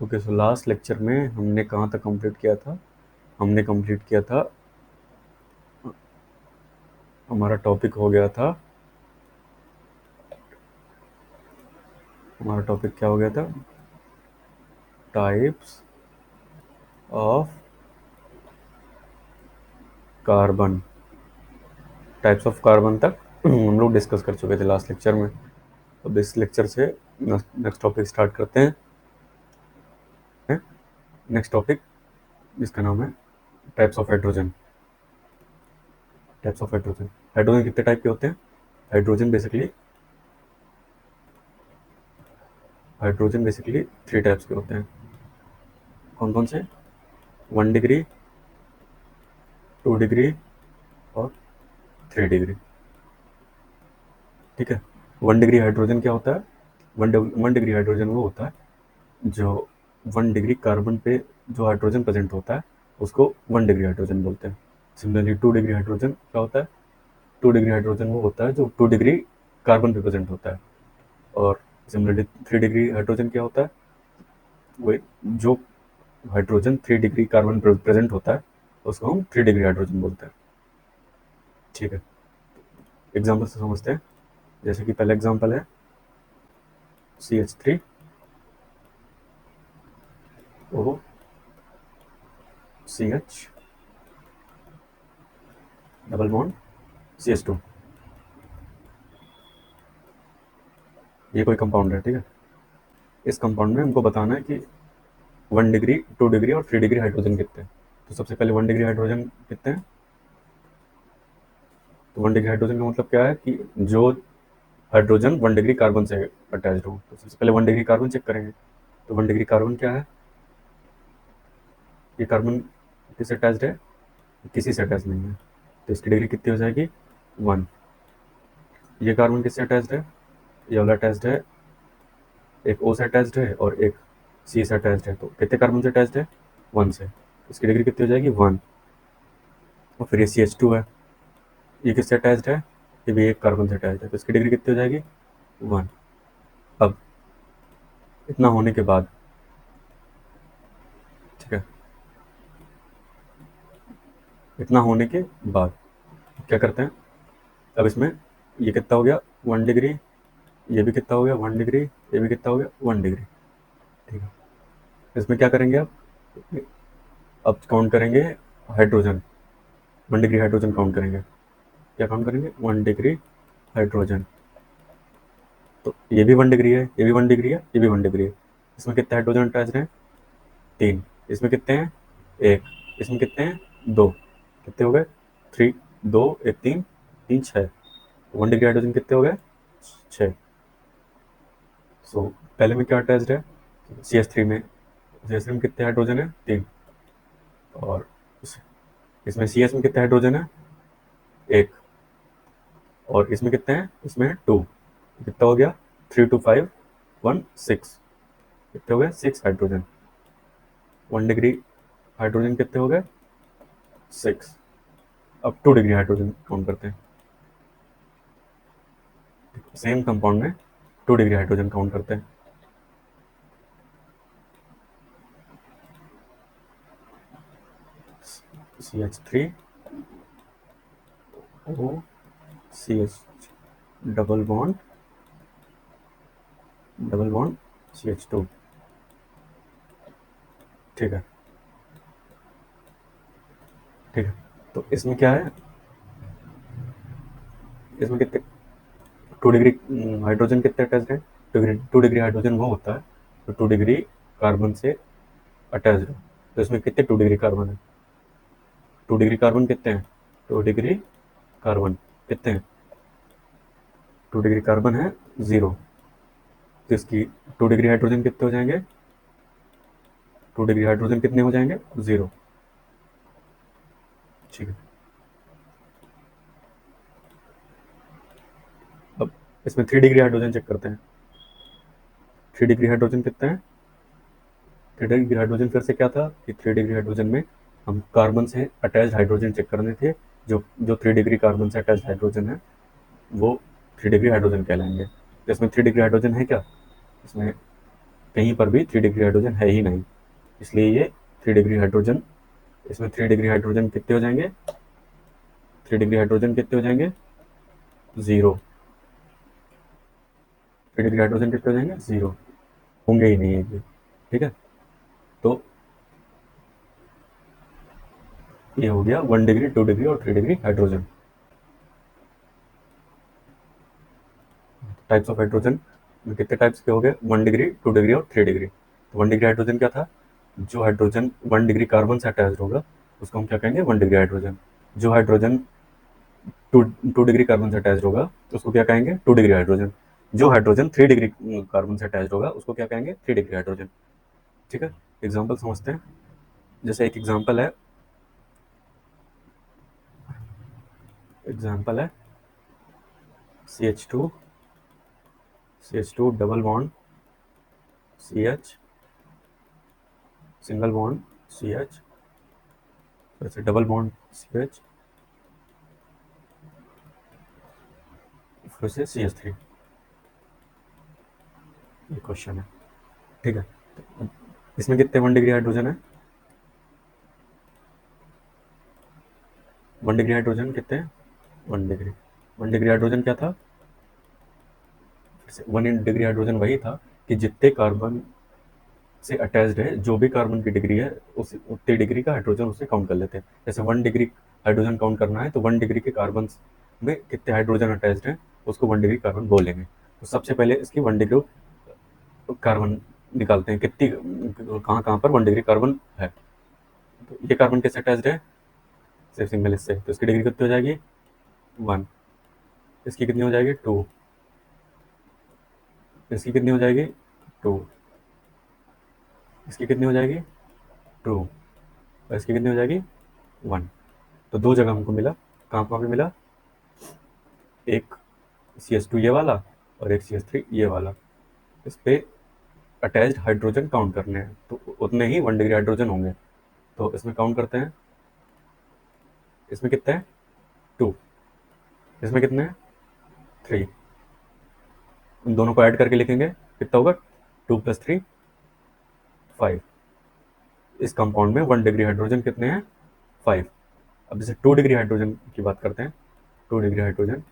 Okay, so last lecture में हमने कहाँ तक कंप्लीट किया था? हमने कंप्लीट किया था, हमारा टॉपिक हो गया था, हमारा टॉपिक क्या हो गया था? Types of carbon. Types of carbon तक हम लोग डिस्कस कर चुके थे लास्ट लेक्चर में। अब इस लेक्चर से नेक्स्ट टॉपिक स्टार्ट करते हैं। नेक्स्ट टॉपिक जिसका नाम है types of hydrogen. Types of hydrogen. Hydrogen कितने टाइप के होते हैं? हाइड्रोजन बेसिकली 3 टाइप्स के होते हैं। कौन कौन से? 1 डिग्री, 2 डिग्री और 3 डिग्री। ठीक है। 1 डिग्री हाइड्रोजन क्या होता है? 1 डिग्री हाइड्रोजन वो होता है जो 1 डिग्री कार्बन पे जो हाइड्रोजन प्रेजेंट होता है उसको 1 डिग्री हाइड्रोजन बोलते हैं। सिमिलरली 2 डिग्री हाइड्रोजन क्या होता है? 2 डिग्री हाइड्रोजन वो होता है जो 2 डिग्री कार्बन पे प्रेजेंट होता है। और सिमिलरली 3 डिग्री हाइड्रोजन क्या होता है? वो जो हाइड्रोजन 3 डिग्री कार्बन पे प्रेजेंट होता है उसको हम 3 डिग्री हाइड्रोजन बोलते हैं। ठीक है, एग्जाम्पल से समझते हैं। जैसे कि पहला एग्जाम्पल है CH3 O CH double bond CH2। ये कोई कंपाउंड है, ठीक है। इस कंपाउंड में हमको बताना है कि 1 डिग्री, 2 डिग्री और 3 डिग्री हाइड्रोजन कितने हैं। तो सबसे पहले 1 डिग्री हाइड्रोजन कितने हैं? तो 1 डिग्री हाइड्रोजन का मतलब क्या है कि जो हाइड्रोजन 1 डिग्री कार्बन से अटैच्ड हो। तो सबसे पहले 1 डिग्री कार्बन चेक करेंगे। तो 1 डिग्री कार्बन क्या है? ये कार्बन किससे अटैच्ड है? किसी से अटैच नहीं है, तो इसकी डिग्री कितनी हो जाएगी? 1। ये कार्बन किससे अटैच्ड है? ये वाला अटैच्ड है, एक O से अटैच्ड है और एक C से अटैच्ड है। तो कितने कार्बन से अटैच्ड है? 1 से। इसकी डिग्री कितनी हो जाएगी? 1। और फिर ये CH2 है, ये किससे अटैच्ड है? ये भी एक कार्बन से अटैच्ड है, तो इसकी डिग्री कितनी हो जाएगी? 1। अब इतना होने के बाद, ठीक है, इतना होने के बाद क्या करते हैं? अब इसमें ये कितना हो गया? 1 डिग्री। ये भी कितना हो गया? 1 डिग्री। ये भी कितना हो गया? 1 डिग्री। ठीक है, इसमें क्या करेंगे? अब काउंट करेंगे हाइड्रोजन। 1 डिग्री हाइड्रोजन काउंट करेंगे। क्या काउंट करेंगे? 1 डिग्री हाइड्रोजन। तो ये भी 1 डिग्री है, ये भी 1 डिग्री है, ये भी 1 डिग्री है। इसमें कितने हाइड्रोजन अटैच हैं? 3। इसमें कितने हैं? 1। इसमें कितने हैं? 2। कितने हो गए? 3, 2, 1, 3, 3, 6। 1 डिग्री हाइड्रोजन कितने हो गए? 6। सो पहले में क्या अटैच्ड है? CH3 में। CH3 में कितने हाइड्रोजन है? 3। और इसमें CS में कितने हाइड्रोजन है? 1। और इसमें कितने हैं? इसमें 2। कितना हो गया? 3, 2, 5, 1, 6। कितने हो गए? 6 हाइड्रोजन। 1 डिग्री हाइड्रोजन कितने हो गए? 6। अब 2 डिग्री हाइड्रोजन काउंट करते हैं। सेम कंपाउंड में 2 डिग्री हाइड्रोजन काउंट करते हैं। CH3 O CH double bond CH2। ठीक है, ठीक है। तो इसमें क्या है? इसमें कितने 2 डिग्री हाइड्रोजन कितने अटैच है? 2 डिग्री हाइड्रोजन वो होता है तो 2 डिग्री कार्बन से अटैच है। तो इसमें कितने 2 डिग्री कार्बन है? 2 डिग्री कार्बन कितने हैं? 2 डिग्री कार्बन कितने हैं? 2 डिग्री कार्बन है 0। तो इसकी 2 डिग्री हाइड्रोजन कितने हो जाएंगे? 2 डिग्री हाइड्रोजन कितने हो जाएंगे? 0। ठीक है, अब इसमें 3 डिग्री हाइड्रोजन चेक करते हैं। 3 डिग्री हाइड्रोजन कितने हैं? 3 डिग्री हाइड्रोजन फिर से क्या था कि 3 डिग्री हाइड्रोजन में हम कार्बन से अटैच हाइड्रोजन चेक करने थे। जो जो 3 डिग्री कार्बन से अटैच हाइड्रोजन है वो 3 डिग्री हाइड्रोजन कहलाएंगे। तो इसमें 3 डिग्री हाइड्रोजन है क्या? इसमें कहीं पर भी 3 डिग्री हाइड्रोजन है ही नहीं, इसलिए ये 3 डिग्री हाइड्रोजन, इसमें 3 डिग्री हाइड्रोजन कितने हो जाएंगे, 3 डिग्री हाइड्रोजन कितने हो जाएंगे, 0। 3 डिग्री हाइड्रोजन कितने हो जाएंगे, 0, होंगे ही नहीं एक भी। ठीक है, तो ये हो गया 1 डिग्री, 2 डिग्री और 3 degree hydrogen. Types of hydrogen में कितने टाइप्स के हो गए, 1 डिग्री, 2 डिग्री और 3 डिग्री। तो 1 डिग्री हाइड्रोजन क्या था, जो हाइड्रोजन 1 डिग्री कार्बन से अटैच होगा उसको हम क्या कहेंगे, 1 डिग्री हाइड्रोजन। जो हाइड्रोजन 2 डिग्री कार्बन से अटैच होगा तो उसको क्या कहेंगे, 2 डिग्री हाइड्रोजन। जो हाइड्रोजन 3 डिग्री कार्बन से अटैच होगा उसको क्या कहेंगे, 3 डिग्री हाइड्रोजन। ठीक है, एग्जाम्पल समझते हैं। जैसे एक एग्जाम्पल है CH2, CH2 double bond CH, single bond CH, फिर से डबल बॉन्ड CH, फिर से CH3। ये क्वेश्चन है। ठीक है, इसमें कितने 1 डिग्री हाइड्रोजन है, 1 डिग्री हाइड्रोजन कितने हैं, 1 डिग्री। 1 डिग्री हाइड्रोजन क्या था, 1 डिग्री हाइड्रोजन वही था कि जितने कार्बन से अटैच्ड है, जो भी कार्बन की डिग्री है उस उतने डिग्री का हाइड्रोजन उसे काउंट कर लेते हैं। जैसे 1 डिग्री हाइड्रोजन काउंट करना है तो 1 डिग्री के कार्बन में कितने हाइड्रोजन अटैच्ड हैं उसको 1 डिग्री कार्बन बोलेंगे। तो सबसे पहले इसकी 1 डिग्री कार्बन निकालते हैं, कितनी कहाँ कहाँ पर 1 डिग्री कार्बन है। तो ये कार्बन किससे अटैच्ड है, सिर्फ सिंगल इससे, तो इसकी डिग्री कितनी हो जाएगी, 1। इसकी कितनी हो जाएगी, 2। इसकी कितनी हो जाएगी, 2। इसकी कितनी हो जाएगी, 2। और इसकी कितनी हो जाएगी, 1। तो 2 जगह हमको मिला, कहाँ कहाँ पे मिला, एक CH2 ये वाला और एक CH3 ये वाला। इस पे अटैच्ड हाइड्रोजन काउंट करने हैं तो उतने ही 1 डिग्री हाइड्रोजन होंगे। तो इसमें काउंट करते हैं, इसमें कितने हैं, 2। इसमें कितने हैं, 3। इन दोनों को ऐड करके लिखेंगे, कितना होगा, 2 + 3 5। इस कंपाउंड में 1 डिग्री हाइड्रोजन कितने हैं, 5। अब जैसे 2 डिग्री हाइड्रोजन की बात करते हैं, 2 डिग्री हाइड्रोजन,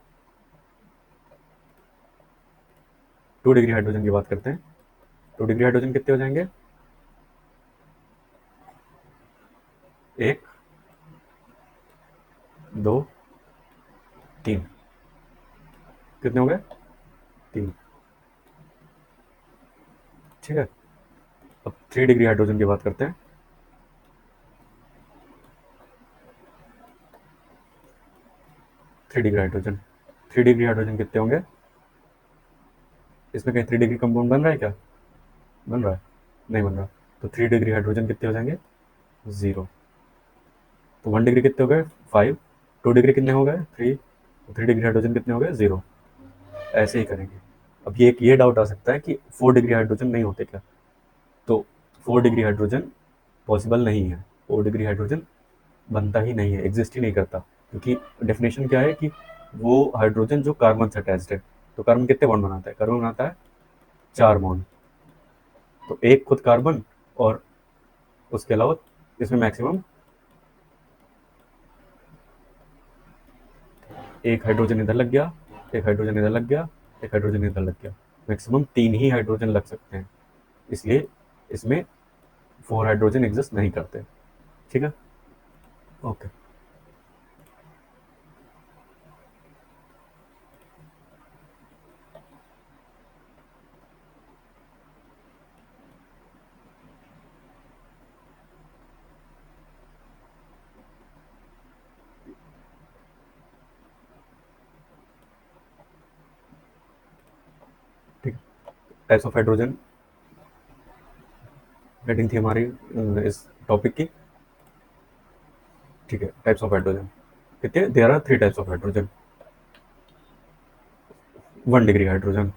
2 डिग्री हाइड्रोजन की बात करते हैं। 2 डिग्री हाइड्रोजन कितने हो जाएंगे, 1, 2, 3। कितने हो गए, 3। ठीक है, अब 3 डिग्री हाइड्रोजन की बात करते हैं। 3 डिग्री हाइड्रोजन, 3 डिग्री हाइड्रोजन कितने होंगे, इसमें कहीं 3 डिग्री कंपाउंड बन रहा है क्या, बन रहा है, नहीं बन रहा। तो 3 डिग्री हाइड्रोजन कितने हो जाएंगे, 0। तो 1 डिग्री कितने हो गए, 5। 2 डिग्री कितने हो गए, 3। 3 डिग्री हाइड्रोजन कितने हो गए, 0। ऐसे ही करेंगे। अब ये डाउट आ सकता है कि 4 डिग्री हाइड्रोजन नहीं होते क्या, तो 4 डिग्री हाइड्रोजन पॉसिबल नहीं है। 4 डिग्री हाइड्रोजन बनता ही नहीं है, एग्जिस्ट ही नहीं करता, क्योंकि डेफिनेशन क्या है कि वो हाइड्रोजन जो कार्बन से अटैच्ड है। तो कार्बन कितने बॉन्ड बनाता है, कार्बन बनाता है 4 बॉन्ड। तो एक खुद कार्बन और उसके अलावा इसमें मैक्सिमम एक हाइड्रोजन इधर लग गया, एक हाइड्रोजन इधर लग गया, एक हाइड्रोजन इधर लग गया, मैक्सिमम 3 ही हाइड्रोजन लग सकते हैं। इसलिए इसमें 4 हाइड्रोजन एग्जिस्ट नहीं करते। ठीक है, ओके। ठीक, टाइप्स ऑफ हाइड्रोजन हेडिंग थी हमारी इस टॉपिक की। ठीक है, टाइप्स ऑफ हाइड्रोजन कितने, there are 3 types of hydrogen. 1 degree hydrogen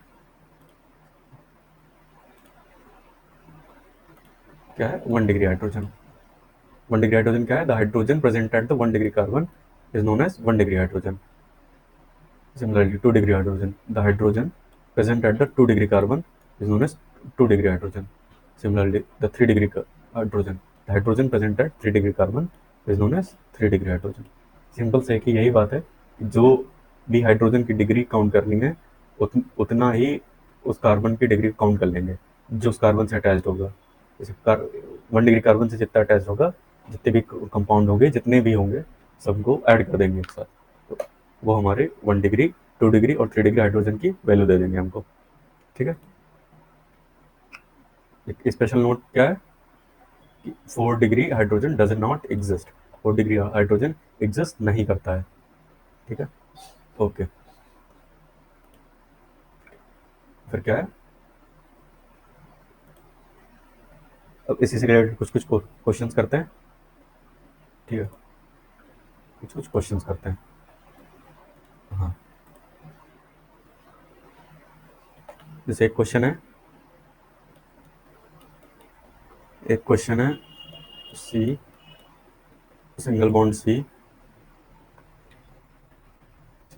क्या है, 1 डिग्री हाइड्रोजन। 1 डिग्री हाइड्रोजन क्या है, the hydrogen present at the 1 degree carbon is known as 1 degree hydrogen. Similarly, 2 degree hydrogen. The hydrogen present at the 2 degree carbon is known as 2 degree hydrogen. Similarly, the 3 degree hydrogen, the hydrogen present at 3 degree carbon is known as 3 degree hydrogen. Simple से कि यही बात है कि जो भी hydrogen की degree count करनी है उतना ही उस कार्बन की डिग्री काउंट कर लेंगे जो उस कार्बन से अटैच्ड होगा। जैसे 1 डिग्री कार्बन से जितना अटैच होगा, जितने भी कंपाउंड होंगे, जितने भी होंगे, सबको ऐड कर देंगे एक साथ, तो वो हमारे 1 डिग्री, 2 डिग्री और 3 डिग्री हाइड्रोजन की वैल्यू दे देंगे हमको। ठीक है। एक स्पेशल नोट क्या है कि 4 degree hydrogen does not exist. 4 degree hydrogen exist नहीं करता है। ठीक है। ओके, फिर क्या है, अब इसी से रिलेटेड कुछ कुछ क्वेश्चंस करते हैं। ठीक है, कुछ कुछ क्वेश्चंस करते हैं। हाँ, जैसे एक क्वेश्चन है C, single bond C,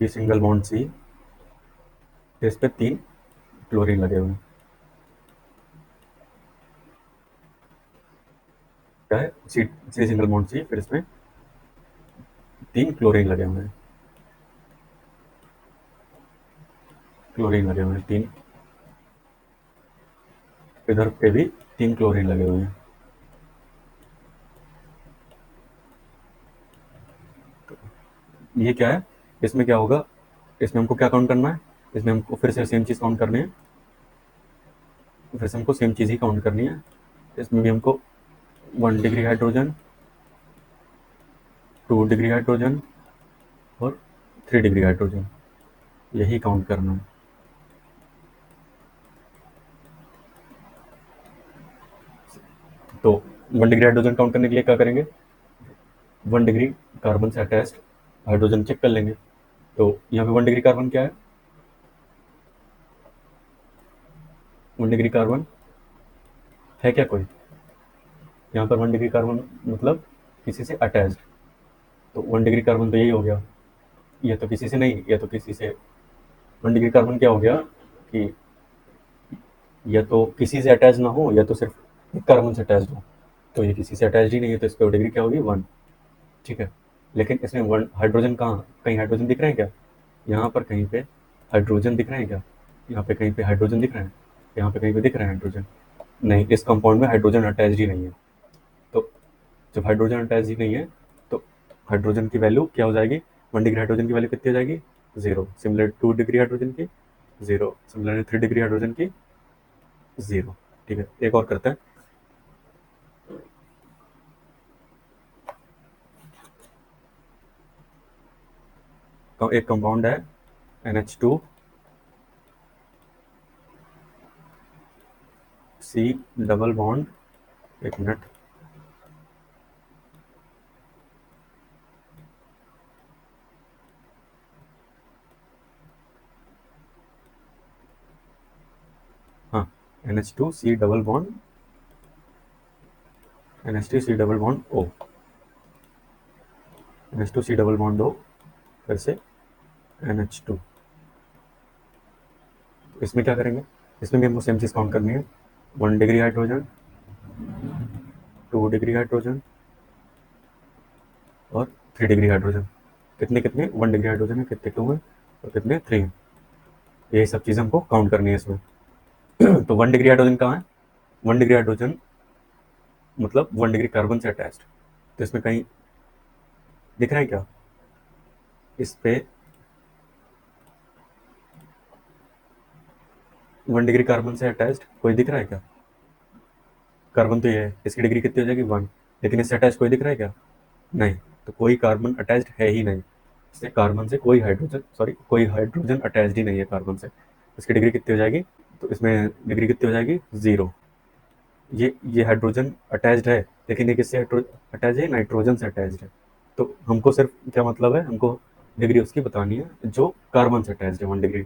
single bond C, इस पे 3 क्लोरीन लगे हुए हैं। क्या है, सी सिंगल बॉन्ड सी, फिर इसमें 3 क्लोरीन लगे हुए हैं। क्लोरीन लगे हुए हैं 3, इधर पे भी 3 क्लोरीन लगे हुए हैं। ये क्या है, इसमें क्या होगा, इसमें हमको क्या काउंट करना है, इसमें हमको फिर से सेम चीज़ काउंट करनी है, फिर से हमको सेम चीज़ ही काउंट करनी है। इसमें भी हमको 1 डिग्री हाइड्रोजन, 2 डिग्री हाइड्रोजन और 3 डिग्री हाइड्रोजन, यही काउंट करना है। तो 1 डिग्री हाइड्रोजन काउंट करने के लिए क्या करेंगे, 1 डिग्री कार्बन से अटैच्ड हाइड्रोजन चेक कर लेंगे। तो यहाँ पे 1 डिग्री कार्बन क्या है, 1 डिग्री कार्बन है क्या कोई, यहाँ पर 1 डिग्री कार्बन मतलब किसी से अटैच्ड, तो 1 डिग्री कार्बन तो यही हो गया, ये तो किसी से नहीं, ये तो किसी से। 1 डिग्री कार्बन क्या हो गया कि या तो किसी से अटैच ना हो या तो सिर्फ एक कार्बन से अटैच हो, तो ये किसी से अटैच ही नहीं है, तो इस पर डिग्री क्या होगी, 1। ठीक है। लेकिन इसमें 1 हाइड्रोजन कहाँ, कहीं हाइड्रोजन दिख रहे हैं क्या, यहाँ पर कहीं पे हाइड्रोजन दिख रहे हैं क्या, यहाँ पे कहीं पे हाइड्रोजन दिख रहे हैं, यहाँ पे कहीं पे दिख रहे हैं हाइड्रोजन, नहीं, इस कंपाउंड में हाइड्रोजन अटैच ही नहीं है। तो जब हाइड्रोजन अटैच ही नहीं है तो हाइड्रोजन की वैल्यू क्या हो जाएगी, 1 डिग्री हाइड्रोजन की वैल्यू कितनी हो जाएगी, 0। सिमिलर 2 डिग्री हाइड्रोजन की 0, सिमिलर 3 डिग्री हाइड्रोजन की 0। ठीक है, एक और करते हैं। तो एक कंपाउंड है NH2 C डबल बॉन्ड, एक मिनट, हाँ, NH2 C double bond, NH2 C double bond O, NH2 C double bond O, फिर से NH2। इसमें क्या करेंगे, इसमें भी हमको सेम चीज़ काउंट करनी है, 1 डिग्री हाइड्रोजन, 2 डिग्री हाइड्रोजन और 3 डिग्री हाइड्रोजन। कितने कितने, 1 डिग्री हाइड्रोजन है, कितने 2 है और कितने 3 है, ये सब चीज़ हमको काउंट करनी है इसमें। तो 1 डिग्री हाइड्रोजन कहाँ है, 1 डिग्री हाइड्रोजन मतलब 1 डिग्री कार्बन से अटैच्ड, तो इसमें कहीं दिख रहा है क्या, इस पे 1 डिग्री कार्बन से अटैच्ड कोई दिख रहा है क्या, कार्बन तो ये है, इसकी डिग्री कितनी हो जाएगी 1, लेकिन इससे अटैच कोई दिख रहा है क्या, नहीं, तो कोई कार्बन अटैच्ड है ही नहीं, इससे कार्बन से कोई हाइड्रोजन, सॉरी कोई हाइड्रोजन अटैच्ड ही नहीं है कार्बन से, इसकी डिग्री कितनी हो जाएगी, तो इसमें डिग्री कितनी हो जाएगी, 0। ये हाइड्रोजन अटैच्ड है, लेकिन ये किससे अटैच है, नाइट्रोजन से अटैच्ड है। तो हमको सिर्फ क्या मतलब है, हमको डिग्री उसकी बतानी है जो कार्बन से अटैच्ड है, 1 डिग्री,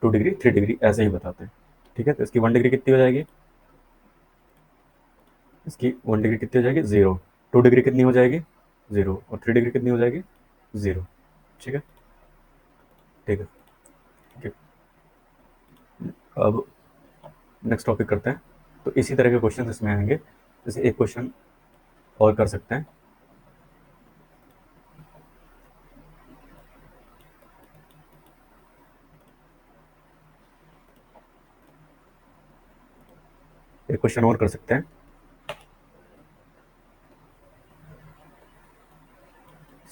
2 डिग्री, 3 डिग्री, ऐसे ही बताते हैं। ठीक है, तो इसकी 1 डिग्री कितनी हो जाएगी, इसकी 1 डिग्री कितनी हो जाएगी, 0। 2 डिग्री कितनी हो जाएगी, 0, और 3 डिग्री कितनी हो जाएगी, 0। ठीक है। ठीक है। ठीक है, अब नेक्स्ट टॉपिक करते हैं। तो इसी तरह के क्वेश्चन इसमें आएंगे। जैसे एक क्वेश्चन और कर सकते हैं। एक क्वेश्चन और कर सकते हैं।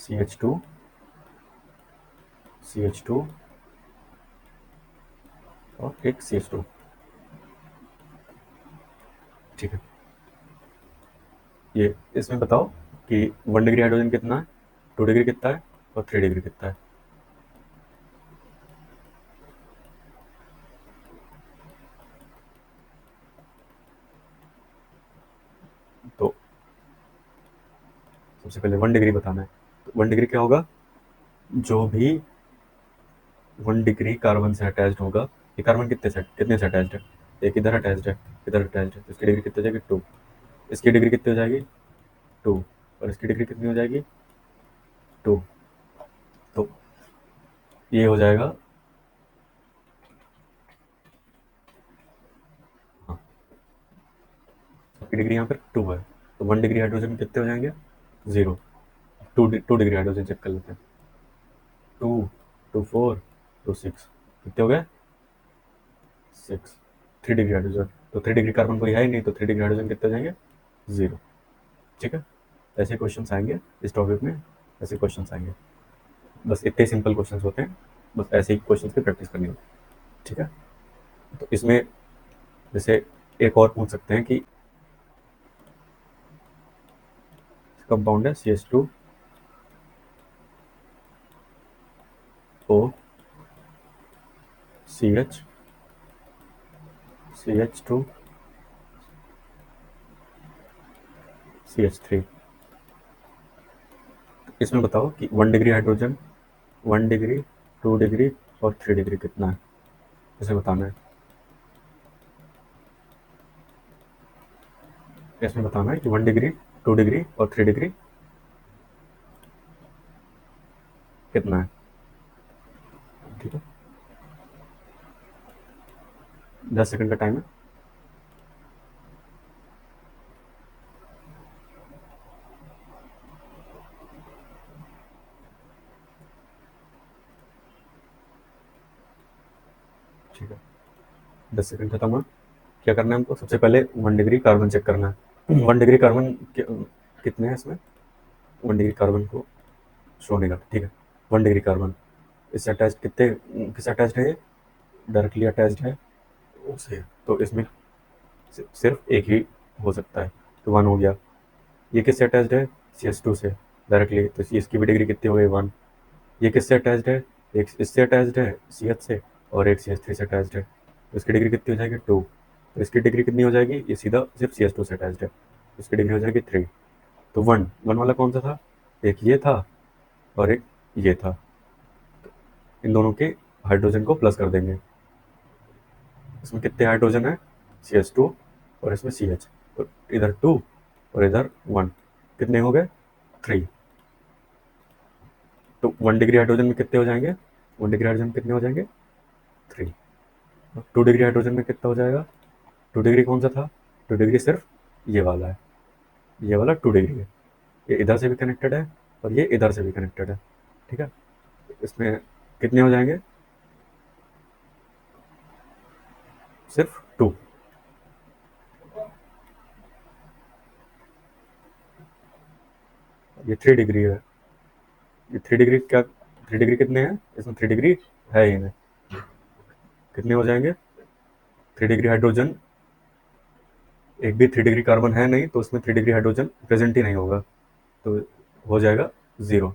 CH2 CH2 और एक CH2। ठीक है, ये इसमें बताओ कि 1 डिग्री हाइड्रोजन कितना है, 2 डिग्री कितना है और 3 डिग्री कितना है। तो सबसे पहले 1 डिग्री बताना है। तो 1 डिग्री क्या होगा, जो भी 1 डिग्री कार्बन से अटैच्ड होगा। ये कार्बन कितने से अटैच्ड है, एक इधर अटैच्ड है, इधर अटैच्ड है, तो इसकी डिग्री कितनी हो जाएगी 2। इसकी डिग्री कितनी हो जाएगी 2, और इसकी डिग्री कितनी हो जाएगी 2। तो ये हो जाएगा, हाँ, इसकी डिग्री यहाँ पर 2 है। तो 1 डिग्री हाइड्रोजन कितने हो जाएंगे 0। 2 डिग्री हाइड्रोजन चेक कर लेते हैं। 2 2 4 2 6 कितने हो गए 6। 3 डिग्री हाइड्रोजन, तो 3 डिग्री कार्बन कोई है ही नहीं, तो 3 डिग्री हाइड्रोजन कितने हो जाएंगे 0। ठीक है, ऐसे क्वेश्चन आएंगे इस टॉपिक में, ऐसे क्वेश्चन आएंगे। बस इतने सिंपल क्वेश्चन होते हैं, बस ऐसे ही क्वेश्चन की प्रैक्टिस करनी होती है। ठीक है, तो इसमें जैसे एक और पूछ सकते हैं कि कंपाउंड है CH2 O CH CH2 CH3। इसमें बताओ कि 1 डिग्री हाइड्रोजन, 1 डिग्री, 2 डिग्री और 3 डिग्री कितना है, इसे बताना है। इसमें बताना है कि 1 डिग्री, 2 डिग्री और 3 डिग्री कितना है। ठीक है, 10 सेकंड का टाइम है। ठीक है, 10 सेकंड खत्म हुआ। क्या करना है हमको, सबसे पहले 1 डिग्री कार्बन चेक करना है। 1 डिग्री कार्बन कितने हैं इसमें, 1 डिग्री कार्बन को शो नहीं करता। ठीक है, 1 डिग्री कार्बन इससे अटैच कितने, किससे अटैच्ड है, ये डायरेक्टली अटैच्ड है उसे, तो इसमें सिर्फ एक ही हो सकता है, तो 1 हो गया। ये किससे अटैच्ड है CH2 से डायरेक्टली, तो इसकी भी डिग्री कितनी हो गई 1। ये किससे अटैच्ड है, एक इससे अटैच्ड है CH से, और एक CH3 से अटैच्ड है, तो इसकी डिग्री कितनी हो जाएगी 2। तो इसकी डिग्री कितनी हो जाएगी, ये सीधा सिर्फ CH2 से अटैच्ड है, तो इसकी डिग्री हो जाएगी 3। तो 1 वाला कौन सा था, एक ये था और एक ये था। इन दोनों के हाइड्रोजन को प्लस कर देंगे। इसमें कितने हाइड्रोजन है CH2 और इसमें CH, तो इधर 2 और इधर 1, कितने हो गए 3। तो 1 डिग्री हाइड्रोजन में कितने हो जाएंगे, 1 डिग्री हाइड्रोजन में कितने हो जाएंगे 3। 2 डिग्री हाइड्रोजन में कितना हो जाएगा, 2 डिग्री कौन सा था, 2 डिग्री सिर्फ ये वाला है, ये वाला 2 डिग्री है। ये इधर से भी कनेक्टेड है और ये इधर से भी कनेक्टेड है। ठीक है, इसमें कितने हो जाएंगे सिर्फ 2। ये 3 डिग्री है, ये 3 डिग्री क्या, 3 डिग्री कितने हैं इसमें, 3 डिग्री है ही नहीं, कितने हो जाएंगे 3 डिग्री हाइड्रोजन, एक भी 3 डिग्री कार्बन है नहीं, तो उसमें 3 डिग्री हाइड्रोजन प्रेजेंट ही नहीं होगा, तो हो जाएगा 0।